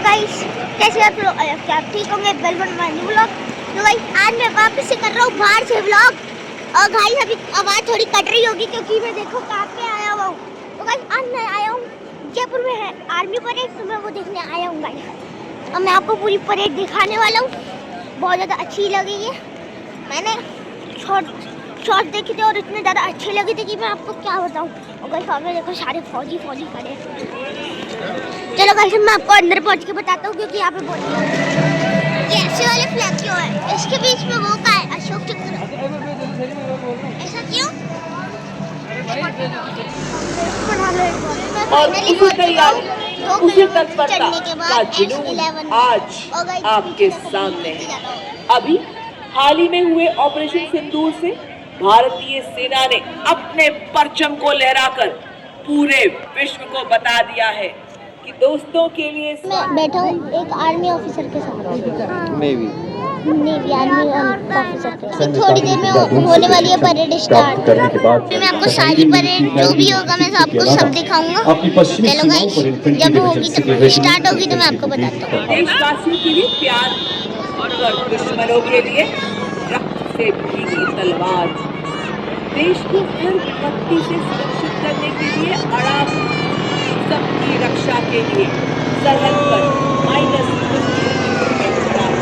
Guys, कैसे आप लोग? क्या आप ठीक होंगे? Welcome my new vlog. तो गाइस, आज मैं वापस से कर रहा हूँ बाहर से व्लॉग। और गाइस, अभी आवाज़ थोड़ी कट रही होगी क्योंकि मैं देखो कहाँ पे आया हुआ हूँ। तो गाइस, आज मैं आया हूँ जयपुर में है आर्मी परेड, तो मैं वो देखने आया हूँ गाइस। अब मैं आपको पूरी परेड दिखाने वाला हूँ। बहुत ज़्यादा अच्छी लगी है। मैंने शॉर्ट देखे थे और इतने ज़्यादा अच्छे लगे थे कि मैं आपको क्या बताऊँ। और गाइस, सामने देखो सारे फौजी खड़े हैं। चलो गाइस, मैं आपको अंदर पहुंच के बताता हूँ क्योंकि यहाँ पे बहुत ये ऐसे वाले फ्लैग क्यों है? इसके बीच में वो का है अशोक चक्र। ऐसा क्यों? और उसी तैयारी, उसी तत्परता का जुनून आज आपके सामने है। अभी हाल ही में हुए ऑपरेशन सिंदूर से भारतीय सेना ने अपने परचम को लहराकर पूरे विश्व को बता दिया है कि दोस्तों के लिए मैं बैठा हूँ एक आर्मी ऑफिसर के साथ, नेवी आर्मी ऑफिसर के साथ। थोड़ी देर में होने वाली है परेड स्टार्ट। करने के बाद मैं आपको सारी परेड जो भी होगा मैं आपको सब दिखाऊंगा। चलो गाइस, जब होगी तब स्टार्ट होगी तो मैं आपको बताता हूँ। देशवासियों के लिए प्यार और दुश्मनों के लिए रक्त से भीगी तलवार, देश को हर विपत्ति से सुरक्षित करने के लिए अड़ा सबकी रक्षा के लिए सरहद पर -50 खड़ा है।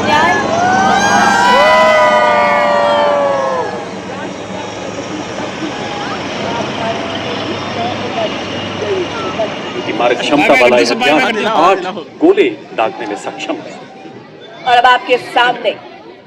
न्याय मारक क्षमता वाला यह हथियार 8 गोले दागने में सक्षम है। और अब आपके सामने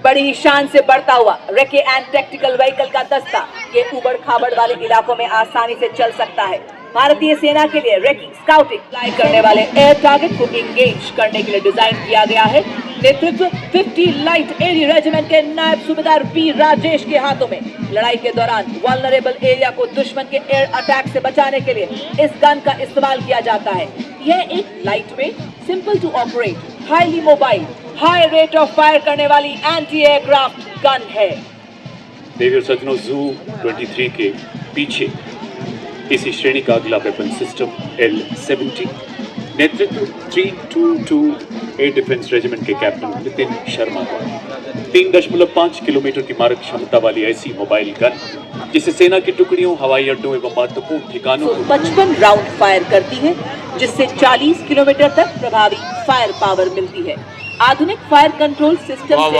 बड़ी ही शान से बढ़ता हुआ रेकी एंड टैक्टिकल व्हीकल का दस्ता ये उबड़ खाबड़ वाले इलाकों में आसानी से चल सकता है। भारतीय सेना के लिए रेकी स्काउटिंग फ्लाई करने वाले एयर टारगेट को इंगेज करने के लिए डिजाइन किया गया है। नेतृत्व 50 लाइट एयर रेजिमेंट के नायब सूबेदार पी राजेश के हाथों में। लड़ाई के दौरान वल्नरेबल एरिया को दुश्मन के एयर अटैक से बचाने के लिए इस गन का इस्तेमाल किया जाता है। यह एक light weight, simple to operate, highly mobile, high rate of fire करने वाली एंटी एयरक्राफ्ट गन है। देवियों सज्जनों, जू 23 के पीछे इसी श्रेणी का अगला वेपन सिस्टम L-70, नेतृत्व 322 एयर डिफेंस रेजिमेंट के कैप्टन नितिन शर्मा का 3.5 किलोमीटर की मारक क्षमता वाली ऐसी मोबाइल गन जिसे सेना की टुकड़ियों, हवाई अड्डों एवं महत्वपूर्ण ठिकानों को 55 राउंड फायर करती है, जिससे 40 किलोमीटर तक प्रभावी फायर पावर मिलती है। आधुनिक फायर कंट्रोल सिस्टम से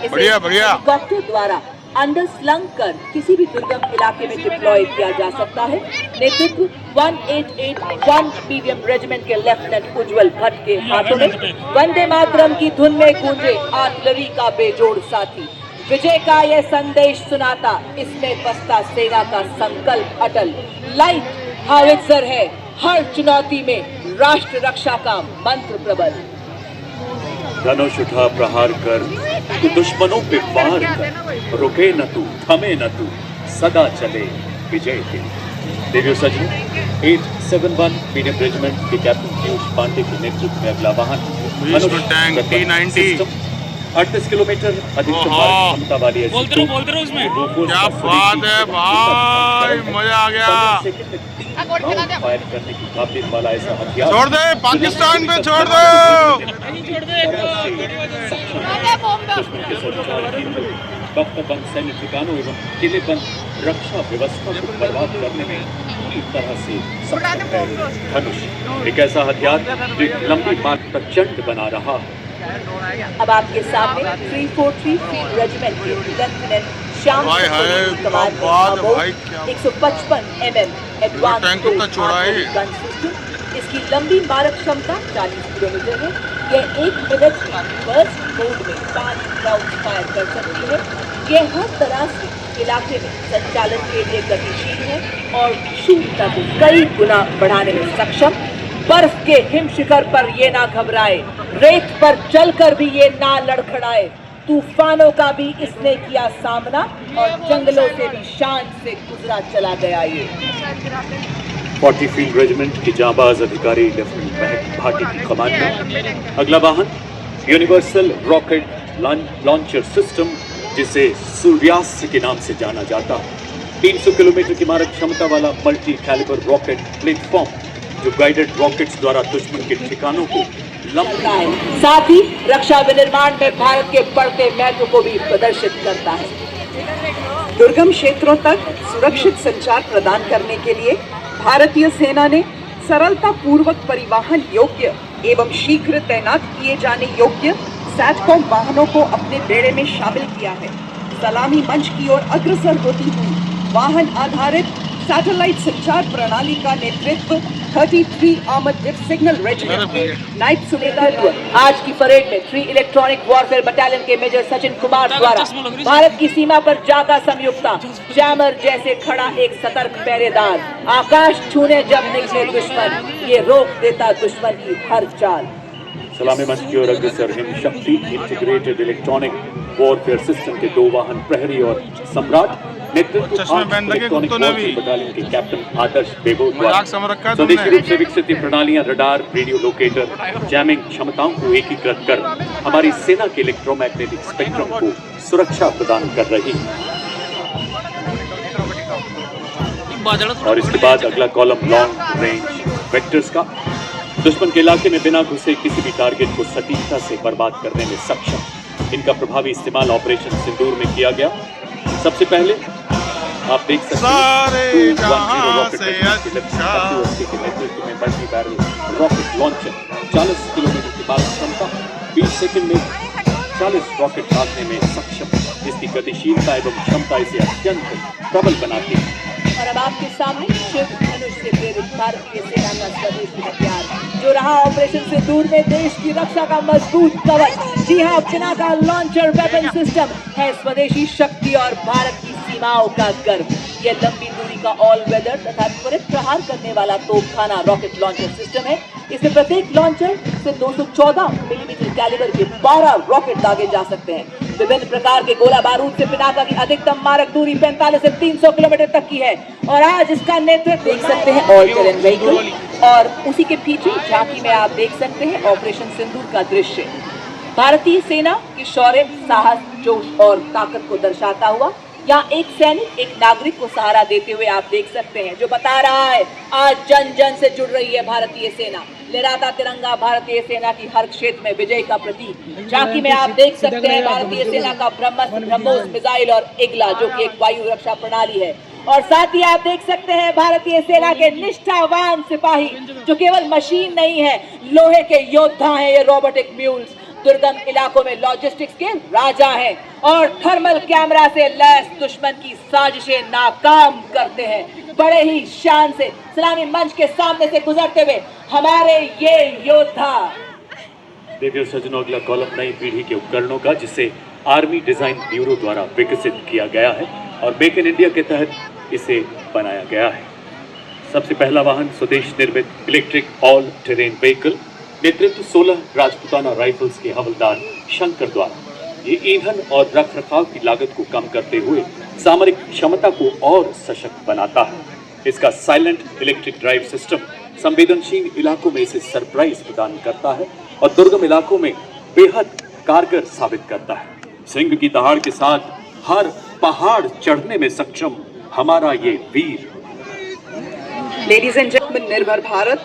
हेलीकॉप्टर द्वारा अंडर स्लंग कर किसी भी दुर्गम इलाके में डिप्लॉय किया जा सकता है। नेतृत्व 1881 मीडियम रेजिमेंट के लेफ्टिनेंट उज्जवल भट्ट के हाथों में। वंदे मातरम की धुन में गूंजे आर्टिलरी का बेजोड़ साथी, विजय का यह संदेश सुनाता, इसमें बसता सेना का संकल्प अटल। लाइट हावित्जर है, हर चुनौती में राष्ट्र रक्षा का मंत्र प्रबल। धनुष उठा प्रहार कर तू दुश्मनों पे वार कर, रुके न तू, थमे न तू, सदा चले विजय के। देवियों सज्जनों, 871 मीडियम रेजिमेंट के कैप्टन पीयूष पांडे के नेतृत्व में अगला वाहन 38 किलोमीटर अधिकतम क्षमता वाली ऐसी क्या बात है भाई, मजा आ गया। फायर करने की काबिलियत वाला ऐसा हथियार छोड़ दे, पाकिस्तान पे छोड़ दो। बंद सैन्य ठिकानों एवं किले बंद रक्षा व्यवस्था को बर्बाद करने में पूरी तरह से सक्षम है। धनुष एक ऐसा हथियार जो एक लंबी बात प्रचंड बना रहा है। अब आपके सामने 343 फील्ड रेजिमेंट के लेफ्टिनेंट श्याम कमान 155 mm एडवांस गन सिस्टम। इसकी लंबी मारक क्षमता 40 किलोमीटर है। यह 1 मिनट में बर्स्ट मोड में 5 राउंड फायर कर सकती है। यह हर तरह से इलाके में संचालन के लिए गतिशील है और शूटता को कई गुना बढ़ाने में सक्षम। बर्फ के हिम शिखर पर ये ना घबराए, रेत पर चलकर भी ये ना लड़खड़ाए, तूफानों का भी इसने किया सामना और जंगलों से भी शान से गुजरा चला गया ये। 40 फील्ड रेजिमेंट की जांबाज अधिकारी लेफ्टिनेंट महक भाटी की कमान में अगला वाहन यूनिवर्सल रॉकेट लॉन्चर सिस्टम, जिसे सूर्यास्त्र के नाम से जाना जाता है, 300 किलोमीटर की मारक क्षमता वाला मल्टी कैलिबर रॉकेट प्लेटफॉर्म जो गाइडेड रॉकेट्स द्वारा दुश्मन के ठिकानों को करता है, साथ ही रक्षा विनिर्माण में भारत के बढ़ते महत्व को भी प्रदर्शित करता है। दुर्गम क्षेत्रों तक सुरक्षित संचार प्रदान करने के लिए भारतीय सेना ने सरलता पूर्वक परिवहन योग्य एवं शीघ्र तैनात किए जाने योग्य सैटकॉम वाहनों को अपने बेड़े में शामिल किया है। सलामी मंच की ओर अग्रसर होती हुई वाहन आधारित सैटेलाइट संचार प्रणाली का नेतृत्व 33 आर्मर्ड डिफ सिग्नल रेजिमेंट के नायब सुबेदार आज की परेड में 3 इलेक्ट्रॉनिक वॉरफेयर बटालियन के मेजर सचिन कुमार द्वारा भारत की सीमा पर जागा संयुक्ता जैमर जैसे खड़ा एक सतर्क पहरेदार, आकाश छूने जब निकले दुश्मन, ये रोक देता दुश्मन की हर चाल। सलामी मंच की ओर अग्रसर हिम शक्ति इंटीग्रेटेड इलेक्ट्रॉनिक वॉरफेयर सिस्टम के 2 वाहन प्रहरी और सम्राट नेतृत्व इलेक्ट्रॉनिक वॉरफेयर बटालियन के कैप्टन आदर्श बेगो द्वारा स्वदेशी रूप से विकसित प्रणालियां रडार, रेडियो लोकेटर, जैमिंग क्षमताओं को एकीकृत कर हमारी सेना के इलेक्ट्रोमैग्नेटिक स्पेक्ट्रम को सुरक्षा प्रदान कर रही है। और इसके बाद अगला कॉलम लॉन्ग रेंज वेक्टर्स का दुश्मन के इलाके में बिना घुसे किसी भी टारगेट को सटीकता से बर्बाद करने में सक्षम। इनका प्रभावी इस्तेमाल ऑपरेशन सिंदूर में किया गया। सबसे पहले आप देख सकते हैं 210 रॉकेट के नेतृत्व में multi barrel rocket launcher 40 kilometre की बात क्षमता 20 सेकंड में 40 रॉकेट दागने में सक्षम। इसकी गतिशीलता एवं क्षमता इसे अत्यंत प्रबल बनाती है। और अब आपके सामने शिव धनुष से प्रेरित भारतीय सेना का स्वदेशी हथियार जो रहा ऑपरेशन सिंदूर में देश की रक्षा का मजबूत कवच। जी हाँ, पिनाका लॉन्चर वेपन सिस्टम है स्वदेशी शक्ति और भारत की सीमाओं का गर्व। यह लंबी दूरी का ऑल वेदर तथा त्वरित प्रहार करने वाला तोपखाना रॉकेट लॉन्चर सिस्टम है। इसमें प्रत्येक लॉन्चर से 214 मिलीमीटर कैलिबर के 12 रॉकेट दागे जा सकते हैं। विभिन्न प्रकार के गोला बारूद से पिनाका की अधिकतम मारक दूरी 45 से 300 किलोमीटर तक की है। और आज इसका नेतृत्व देख सकते हैं ऑल टेरेन व्हीकल, और उसी के पीछे झांकी में आप देख सकते हैं ऑपरेशन सिंदूर का दृश्य। भारतीय सेना की शौर्य, साहस, जोश और ताकत को दर्शाता हुआ यहाँ एक सैनिक एक नागरिक को सहारा देते हुए आप देख सकते हैं, जो बता रहा है आज जन जन से जुड़ रही है भारतीय सेना। लहराता तिरंगा भारतीय सेना की हर क्षेत्र में विजय का प्रतीक। झांकी में आप देख सकते हैं भारतीय सेना का ब्रह्मोस मिसाइल और इगला जो कि एक वायु रक्षा प्रणाली है। और साथ ही आप देख सकते हैं भारतीय सेना के निष्ठावान सिपाही जो केवल मशीन नहीं है, लोहे के योद्धा हैं। ये रोबोटिक म्यूल्स दुर्गम इलाकों में लॉजिस्टिक्स के राजा हैं और थर्मल कैमरा से लैस दुश्मन की साजिशें नाकाम करते हैं। बड़े ही शान से सलामी मंच के सामने से गुजरते हुए हमारे ये योद्धा। देखिए सज्जनों, अगला कॉलम नई पीढ़ी के उपकरणों का जिसे आर्मी डिजाइन ब्यूरो द्वारा विकसित किया गया है और मेक इन इंडिया के तहत इसे बनाया गया है। सबसे पहला वाहन स्वदेश निर्मित इलेक्ट्रिक ऑल टेरेन व्हीकल, नेतृत्व 16 राजपूताना राइफल्स के हवलदार शंकर द्वारा। ये ईंधन और रख रखाव की लागत को कम करते हुए सामरिक क्षमता को और सशक्त बनाता है। इसका साइलेंट इलेक्ट्रिक ड्राइव सिस्टम संवेदनशील इलाकों में इसे सरप्राइज प्रदान करता है और दुर्गम इलाकों में बेहद कारगर साबित करता है। सिंह की दहाड़ के साथ हर पहाड़ चढ़ने में सक्षम हमारा ये वीर। Ladies and gentlemen, Nirbhar Bharat,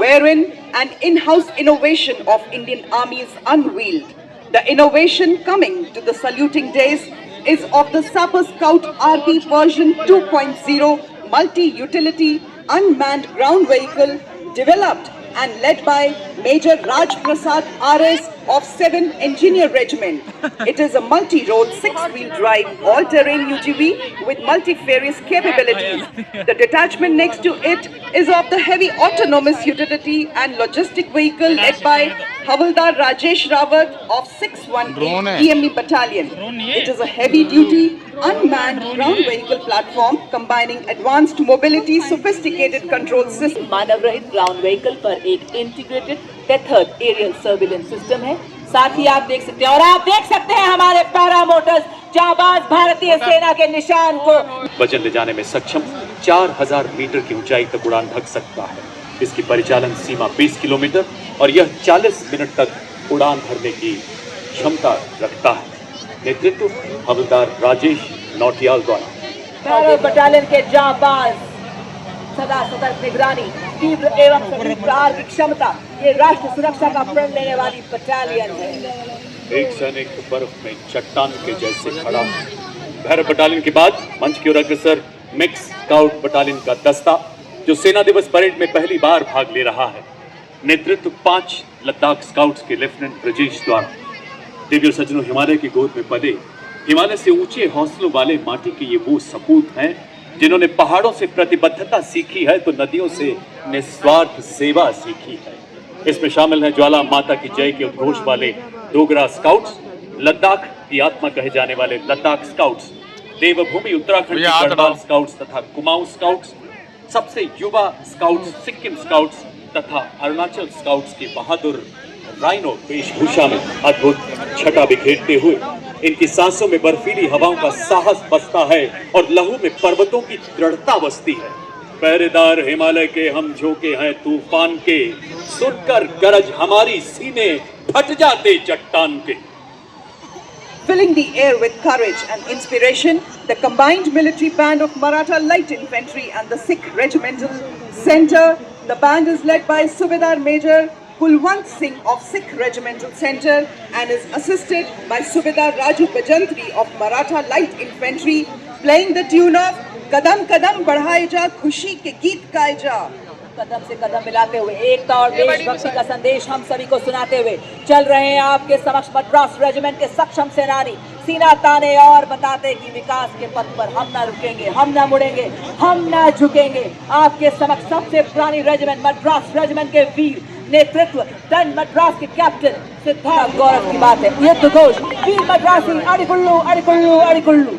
wherein an in-house innovation of Indian Army is unveiled. The innovation coming to the saluting days is of the Sapper Scout RB version 2.0 multi-utility unmanned ground vehicle developed and led by Major Raj Prasad RS of 7 Engineer Regiment. It is a multi-role 6-wheel drive all-terrain UGV with multifarious capabilities. The detachment next to it is of the heavy autonomous utility and logistic vehicle led by Havaldar Rajesh Rawat of 618 EME Battalion. It is a heavy-duty unmanned ground vehicle platform combining advanced mobility, sophisticated control system. मानव रहित ground vehicle पर एक integrated tethered aerial surveillance system है। साथ ही आप देख सकते हैं और आप देख सकते हैं हमारे पैरा मोटर्स जाबाज भारतीय सेना के निशान को वजन ले जाने में सक्षम 4000 मीटर की ऊंचाई तक उड़ान भग सकता है। इसकी परिचालन सीमा 20 किलोमीटर और यह 40 मिनट तक उड़ान भरने की क्षमता रखता है। नेतृत्व हवलदार राजेश नौटियाल द्वारा। बटालियन के जाबाज सदा सतर्क निगरानी तीव्र एवं सटीक प्रहार की क्षमता, ये राष्ट्र सुरक्षा का प्रण लेने वाली बटालियन है। एक सैनिक बर्फ में चट्टान के जैसे खड़ा है। भैरव बटालियन के बाद मंच की ओर अग्रसर मिक्स स्काउट बटालियन का दस्ता, जो सेना दिवस परेड में पहली बार भाग ले रहा है। नेतृत्व 5 लद्दाख स्काउट्स के लेफ्टिनेंट ब्रजेश द्वारा। देवी और सज्जनों, हिमालय की गोद में पले, हिमालय से ऊंचे हौसलों वाले माटी के ये वो सपूत हैं जिन्होंने पहाड़ों से प्रतिबद्धता सीखी है तो नदियों से निस्वार्थ सेवा सीखी है। इसमें शामिल है ज्वाला माता की जय के उद्घोष वाले डोगरा स्काउट्स, लद्दाख की आत्मा कहे जाने वाले लद्दाख स्काउट्स, देवभूमि उत्तराखंड के गढ़वाल स्काउट्स तथा कुमाऊं स्काउट्स, सबसे युवा स्काउट्स सिक्किम स्काउट्स तथा अरुणाचल स्काउट्स के बहादुर राइनो वेशभूषा में अद्भुत छटा बिखेरते हुए इनकी सांसों में बर्फीली हवाओं का साहस बसता है और लहू में पर्वतों की दृढ़ता बसती है। पहरेदार हिमालय के हम झोंके हैं तूफान के, सुनकर गरज हमारी सीने फट जाते चट्टान के। Filling the air with courage and inspiration, the combined military band of Maratha Light Infantry and the Sikh Regimental Centre. The band is led by Subedar Major Kulwant Singh of Sikh Regimental Centre and is assisted by Subedar Raju Bajantri of Maratha Light Infantry, playing the tune of Kadam Kadam Badhaye Ja Khushi Ke Geet Gaye Ja। कदम से कदम मिलाते हुए एकता और देशभक्ति का संदेश हम सभी को सुनाते हुए चल रहे हैं आपके समक्ष मद्रास रेजिमेंट के सक्षम सेनानी, सीना ताने और बताते कि विकास के पथ पर हम न रुकेंगे, हम न मुड़ेंगे, हम न झुकेंगे। आपके समक्ष सबसे पुरानी रेजिमेंट मद्रास रेजिमेंट के वीर नेतृत्व टन मद्रास के कैप्टन सिद्धार्थ गौरव की बात है। युद्ध घोष वीर मद्रासी अड़िकुल्लू अड़िकुल्लू अड़िकुल्लू।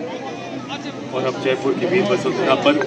और अब जयपुर की वीर वसुंधरा पर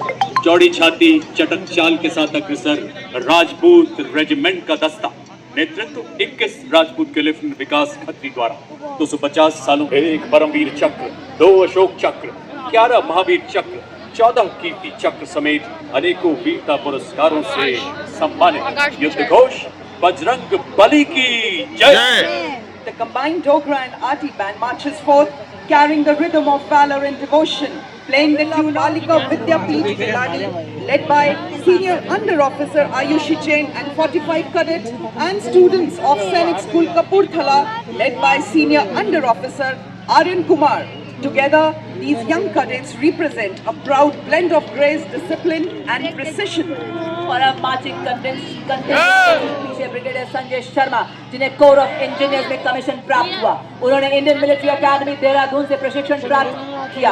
चौड़ी छाती चटक चाल के साथ अग्रसर राजपूत रेजिमेंट का दस्ता, नेतृत्व 21 राजपूत के लेफ्टिनेंट विकास खत्री द्वारा। 250 सालों एक परमवीर चक्र, 2 अशोक चक्र, 11 महावीर चक्र, 14 कीर्ति चक्र समेत अनेकों वीरता पुरस्कारों से सम्मानित। युद्ध घोष बजरंग बली की जय। The combined Dogra and Aati band marches forth, carrying the rhythm of valor and devotion, playing the tune Alika Vidyapeeth Vilani, led by Senior Under Officer Ayushi Jain and 45 cadets and students of Sainik School Kapurthala, led by Senior Under Officer Aryan Kumar. Together, these young cadets represent a proud blend of grace, discipline and precision. और अब marching पीछे brigadier Sanjay Sharma, जिन्हें core of engineers में commission प्राप्त हुआ। उन्होंने Indian military अकादमी देहरादून से प्रशिक्षण प्राप्त किया,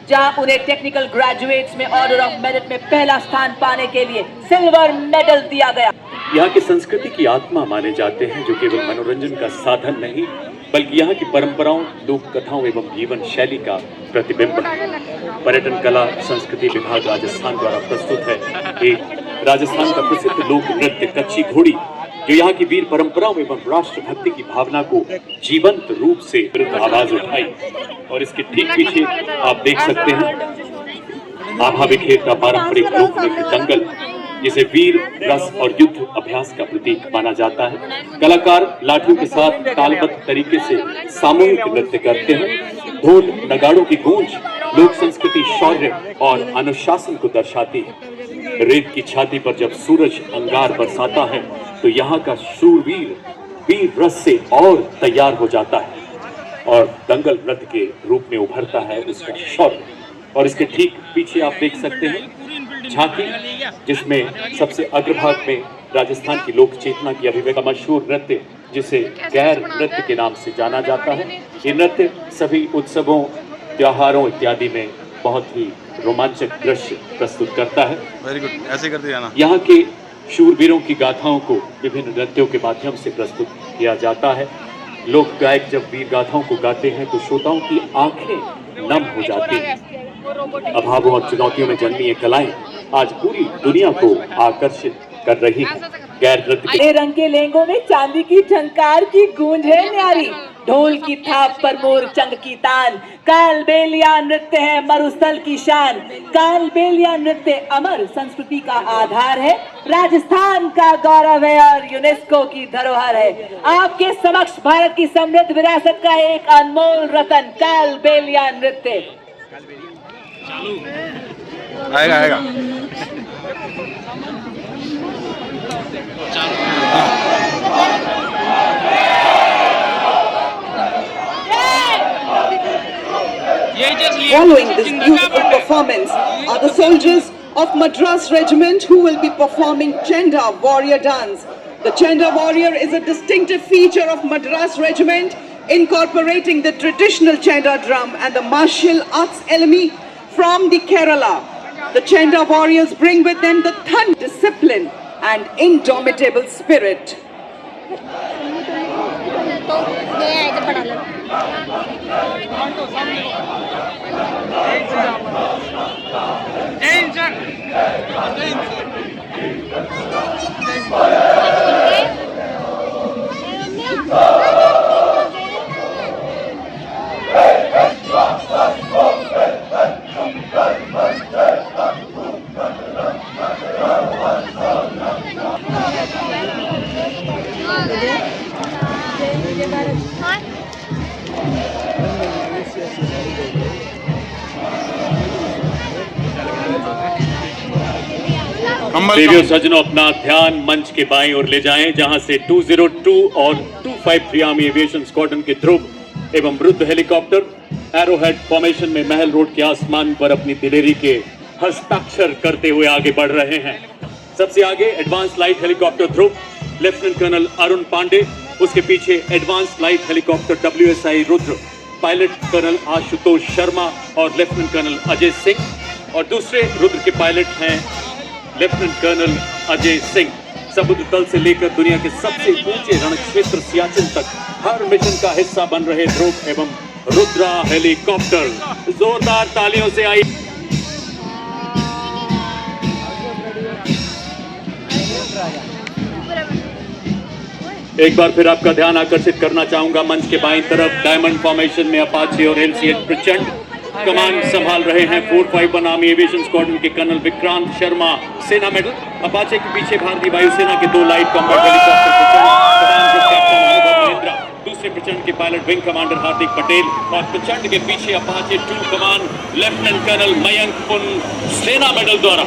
जहां उन्हें टेक्निकल ग्रेजुएट्स में ऑर्डर ऑफ मेरिट में पहला स्थान पाने के लिए सिल्वर मेडल दिया गया। यहाँ की संस्कृति की आत्मा माने जाते हैं, जो केवल मनोरंजन का साधन नहीं बल्कि यहाँ की परंपराओं, लोक कथाओं एवं जीवन शैली का प्रतिबिंब है। पर्यटन कला संस्कृति विभाग राजस्थान द्वारा प्रस्तुत है एक राजस्थान का प्रसिद्ध लोक नृत्य कच्ची घोड़ी, जो यहाँ की वीर परंपराओं एवं राष्ट्रभक्ति की भावना को जीवंत रूप से विरुद्ध आवाज उठाई। और इसके ठीक पीछे आप देख सकते हैं आभा बिखेर का पारंपरिक लोक नृत्य दंगल, जिसे वीर रस और युद्ध अभ्यास का प्रतीक माना जाता है। कलाकार लाठियों के साथ तालबद्ध तरीके से सामूहिक नृत्य करते हैं। ढोल नगाड़ों की गूंज लोक संस्कृति, शौर्य और अनुशासन को दर्शाती है। रेत की छाती पर जब सूरज अंगार बरसाता है तो यहाँ का शूरवीर वीर रस से और तैयार हो जाता है और दंगल नृत्य के रूप में उभरता है उसका शौर्य। और इसके ठीक पीछे आप देख सकते हैं झांकी, जिसमें सबसे अग्रभाग में राजस्थान की लोक चेतना की अभिव्यक्ति का मशहूर नृत्य, जिसे गैर नृत्य के नाम से जाना जाता है। ये नृत्य सभी उत्सवों, त्योहारों इत्यादि में बहुत ही रोमांचक दृश्य प्रस्तुत करता है। वेरी गुड, ऐसे करते जाना। यहाँ के शूरवीरों की गाथाओं को विभिन्न नृत्यों के माध्यम से प्रस्तुत किया जाता है। लोक गायक जब वीर गाथाओं को गाते हैं तो श्रोताओं की आंखें नम हो जाती हैं। अभावों और चुनौतियों में जन्मी ये कलाएं आज पूरी दुनिया को आकर्षित कर रही है। गैर नृत्य रंग के लहंगों में चांदी की झंकार की गूंज है न्यारी, ढोल की थाप पर मोर चंग की तान, कालबेलिया नृत्य है मरुस्थल की शान। कालबेलिया नृत्य अमर संस्कृति का आधार है, राजस्थान का गौरव है और यूनेस्को की धरोहर है। आपके समक्ष भारत की समृद्ध विरासत का एक अनमोल रतन कालबेलिया नृत्य। आएगा आएगा। Following this beautiful performance are the soldiers of Madras Regiment who will be performing Chenda Warrior Dance. The Chenda Warrior is a distinctive feature of Madras Regiment, incorporating the traditional Chenda drum and the martial arts element from the Kerala. The Chenda Warriors bring with them the thun, discipline and indomitable spirit. देवियों सज्जनों, अपना ध्यान मंच के बाईं ओर ले जाएं, जहां से 202 और 253 आर्मी एविएशन स्क्वाड्रन के ध्रुव एवं रुद्र हेलीकॉप्टर एरोहेड फॉर्मेशन में महल रोड के आसमान पर अपनी दिलेरी के हस्ताक्षर करते हुए आगे बढ़ रहे हैं। सबसे आगे advance light helicopter Dhruv lieutenant colonel Arun Pandey, उसके पीछे advance light helicopter WSI Rudra pilot colonel Ashutosh Sharma और लेफ्टिनेंट कर्नल अजय सिंह, और दूसरे रुद्र के पायलट हैं लेफ्टिनेंट कर्नल अजय सिंह। समुद्र तल से लेकर दुनिया के सबसे ऊंचे रणक्षेत्र सियाचिन तक हर मिशन का हिस्सा बन रहे ध्रुव एवं रुद्रा हेलीकॉप्टर। जोरदार तालियों से आई। एक बार फिर आपका ध्यान आकर्षित करना चाहूंगा मंच के बाईं तरफ डायमंड फॉर्मेशन में अपाचे और LCH प्रचंड कमान संभाल रहे हैं 451 आर्मी एविएशन स्क्वाड्रन के कर्नल विक्रांत शर्मा, सेना मेडल। अपाचे के पीछे भारतीय वायुसेना के 2 लाइट कॉम्बैट हेलीकॉप्टर प्रचंड, कैप्टन अनुभव महेंद्रा, दूसरे प्रचंड के pilot wing commander Hardik Patel, और प्रचंड के पीछे अपाचे 2 कमान लेफ्टिनेंट कर्नल मयंक पुन, सेना मेडल द्वारा।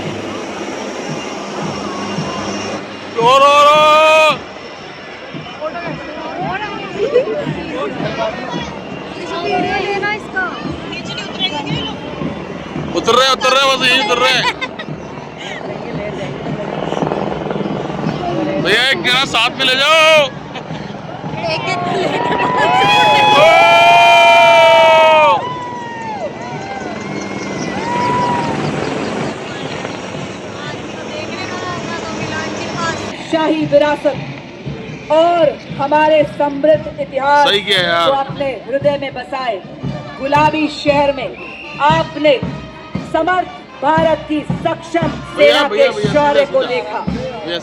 उतर रहे बस यही उतर रहे। भैया एक जना साथ में ले जाओ। शाही विरासत और हमारे समृद्ध इतिहास सही किया यार। को अपने हृदय में बसाए गुलाबी शहर में आपने समर्थ भारत की सक्षम सेना के शौर्य को देखा।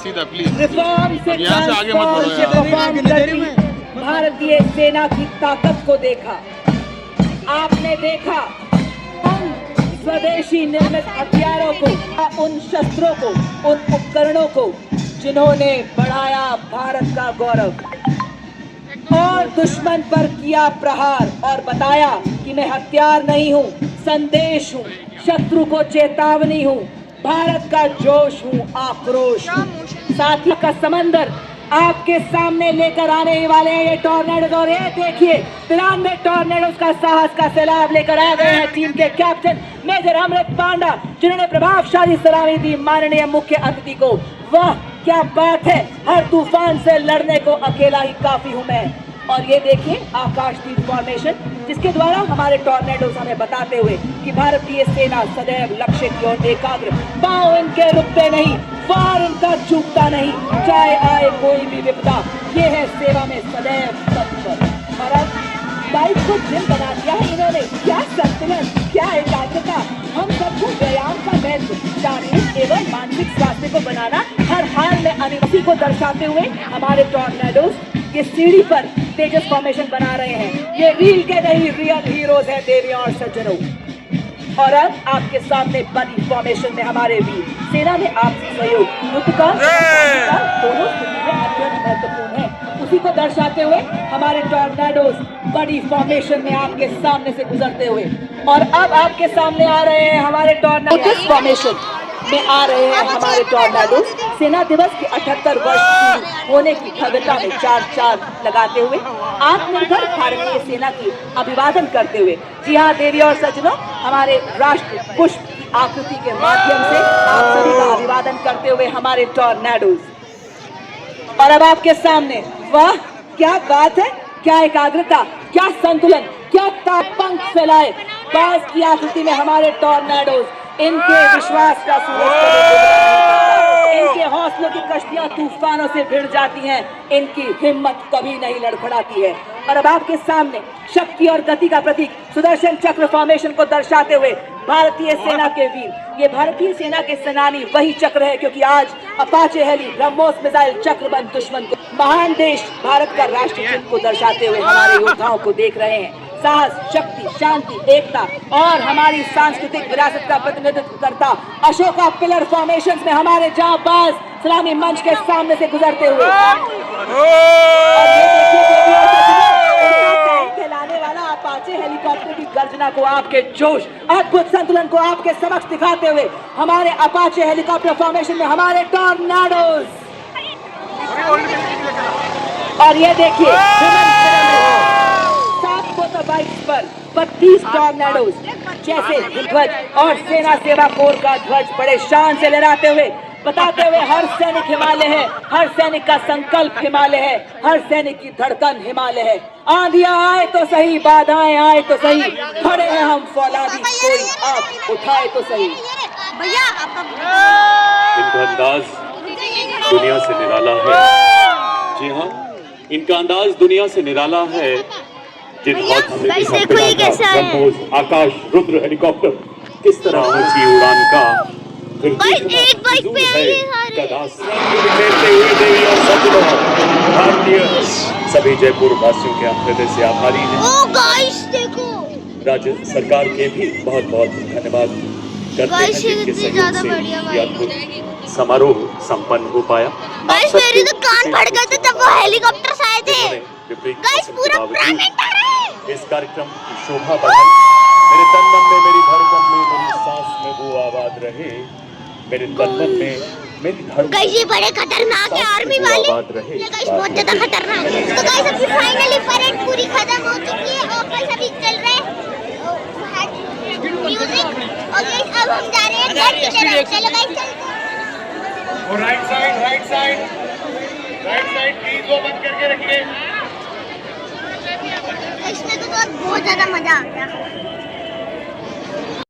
सीधा प्लीज। रिफॉर्म से यहाँ से आगे मत बढ़ो यार। ट्रांसफॉर्म करती भारतीय सेना की ताकत को देखा। आपने देखा उन स्वदेशी निर्मित हथियारों को, उन शस्त्रों को, उन उपकरणों को जिन्होंने बढ़ाया भारत का गौरव, और दुश्मन पर किया प्रहार और बताया कि मैं हथियार नहीं हूँ, संदेश हूँ, शत्रु को चेतावनी हूँ, भारत का जोश हूँ, आक्रोश हूँ। साथी का समंदर आपके सामने लेकर आने वाले हैं ये टॉर्नेडोज, और ये देखिए 93 टॉर्नेडोज का साहस का सैलाब लेकर आ गए हैं टीम के कैप्टन मेजर अमृत पांडा, जिन्होंने प्रभावशाली सलामी दी माननीय मुख्य अतिथि को। वाह क्या बात है, हर तूफान से लड़ने को अकेला ही काफी हूं मैं। और ये देखिए आकाशदीप फॉर्मेशन, जिसके द्वारा हमारे टॉर्नेडोज हमें बताते हुए कि भारतीय सेना सदैव लक्ष्य की ओर एकाग्र, पांव इनके रुकते नहीं, वार इनका चूकता नहीं, चाहे आए कोई भी विपदा, ये है सेवा में सदैव तत्पर। और अब बाइक को जिम बना दिया है इन्होंने। क्या संतुलन, क्या एकाग्रता, हम सबको व्यायाम का महत्व, शारीरिक एवं मानसिक स्वास्थ्य को बनाना हर हाल में अनिवार्य को दर्शाते हुए हमारे टॉर्नेडोज ये सीढ़ी पर तेजस फॉर्मेशन बना रहे हैं। ये रील के नहीं, रियल हीरोज हैं देवियों और सज्जनों। और अब आपके सामने बनी फॉर्मेशन में हमारे वीर, सेना में आपसी सहयोग, युद्ध का दोनों स्थिति में अत्यंत महत्वपूर्ण है, उसी को दर्शाते हुए हमारे टॉर्नेडोज बड़ी फॉर्मेशन में आपके सामने से गुजरते हुए। और अब आपके सामने आ रहे हैं हमारे टॉर्नेडोज फॉर्मेशन, में आ रहे हैं हमारे टॉर्नेडो। सेना दिवस की 78 वर्ष पूरी होने की भव्यता में चार लगाते हुए आत्मनिर्भर भारतीय सेना की अभिवादन करते हुए, जी हाँ देवी और सज्जनों, हमारे राष्ट्र पुष्प की आकृति के माध्यम से आप सभी का अभिवादन करते हुए हमारे टॉर्नेडोज। और अब आपके सामने, वाह क्या बात है, क्या एकाग्रता, क्या संतुलन, क्या पंख फैलाए बाज की आकृति में हमारे टॉर्नेडोज। इनके विश्वास का सूरज कभी डूबा नहीं करता, इनके हौसलों की कश्तियां तूफानों से भिड़ जाती हैं, इनकी हिम्मत कभी नहीं लड़खड़ाती है। और अब आपके सामने शक्ति और गति का प्रतीक सुदर्शन चक्र फॉर्मेशन को दर्शाते हुए भारतीय सेना के वीर, ये भारतीय सेना के सेनानी वही चक्र है, क्योंकि आज अपाचे हेली ब्रह्मोस मिसाइल चक्रबंद दुश्मन को, महान देश भारत का राष्ट्र चिन्ह को दर्शाते हुए हमारे योद्धाओं को देख रहे हैं। साहस, शक्ति, शांति, एकता और हमारी सांस्कृतिक विरासत का प्रतिनिधित्व करता अशोका पिलर फॉर्मेशन में हमारे जांबाज सलामी मंच के सामने से गुजरते हुए, और ये देखिए फैलाने वाला अपाचे हेलीकॉप्टर की गर्जना को, आपके जोश, अद्भुत संतुलन को आपके समक्ष दिखाते हुए हमारे अपाचे हेलीकॉप्टर फॉर्मेशन में हमारे टॉर्नेडोज। और ये देखिए 7 बाइक्स पर 32 टॉर्नेडोज जैसे ध्वज और सेना सेवा कोर का ध्वज बड़े शान से लहराते हुए बताते हुए हर सैनिक हिमालय है, हर सैनिक का संकल्प हिमालय है, हर सैनिक की धड़कन हिमालय है। आंधियां आए तो सही, बाधाएं आए तो सही, खड़े हैं हम फौलादी, कोई आंख उठाए तो सही। इनका अंदाज दुनिया से निराला है। जी हाँ, इनका अंदाज दुनिया से निराला है। आकाश रुद्र हेलीकॉप्टर किस तरह ऊंची उड़ान का एक बाइक पे आए भारतीय सभी जयपुर वासियों के हृदय से आभारी हैं। ओ गाइस देखो, राज्य सरकार के भी बहुत बहुत धन्यवाद करते हैं जिनके सहयोग से यह अद्भुत समारोह संपन्न हो पाया। गाइस मेरी तो कान फट गए थे जब वो हेलीकॉप्टर आए थे। गाइस पूरा प्राइवेट आ रहा है। इस कार्यक्रम की शोभा बढ़ाई, मेरे तन मन में, मेरी धड़कन में, मेरी सांस में वो आवाज रहे, मेरे तन मन में, मेरी धड़कन। गाइस ये बड़े खतरनाक है आर्मी वाले, गाइस बहुत ज्यादा खतरनाक है। तो गाइस अभी फाइनली परेड पूरी खत्म हो चुकी है और गाइस अभी चल रहे हैं म्यूजिक, और गाइस अब हम जा रहे हैं घर की तरफ। चलो गाइस चलते हैं। और राइट साइड प्लीज वो बंद करके रखिए। इसमें तो बहुत ज्यादा मजा आ गया।